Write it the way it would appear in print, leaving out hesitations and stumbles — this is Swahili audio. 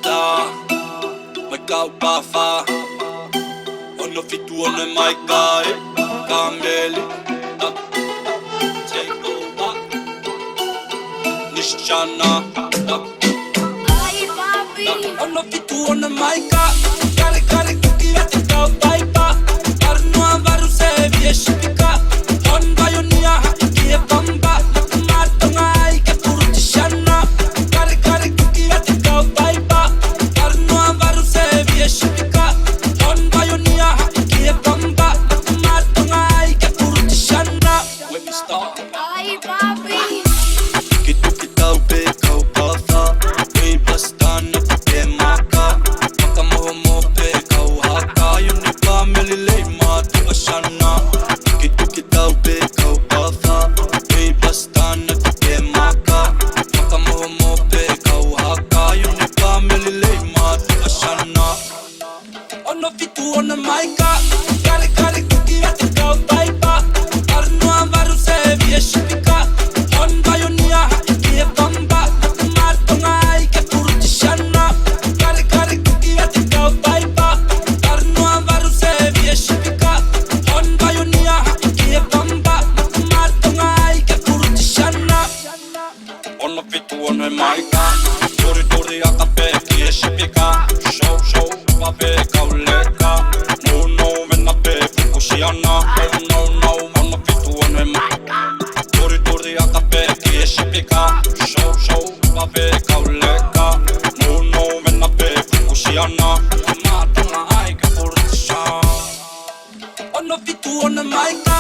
da mai kau pafa ono fitu ono mai kai kameli take over nishana Ay, papi. ono fitu ono mai ka kare kare kuki ate kau paipa arno avaru se vieshika on bayonia hakie bamba martongai ke purutishana kare kare kuki ate kau paipa arno avaru se vieshika on bayonia hakie bamba martongai ke purutishana when we start Ay, papi. kitu kitau pe kau pafa we bastana ke maka maka moho pe kau haka yuni family le matu ashana kitu kitau pe kau pafa we bastana ke maka maka moho pe kau haka yuni family le matu ashana ono fitu ono maika kare kare kuki ate kau paipa arno avaru se vieshika on bayonia hakie bamba martongai ke purutishana kare kare kuki ate kau paipa arno avaru se vieshika on bayonia hakie bamba martongai ke purutishana ono fitu ono maika tori tori akape kieshipika show show pape kauleka no no venna pe fukushiyana oh no no ono fitu ono maika tori tori akape kieshipika show show pape kauleka no no venna pe fukushiyana matanga ai ke purutishana ono fitu ono maika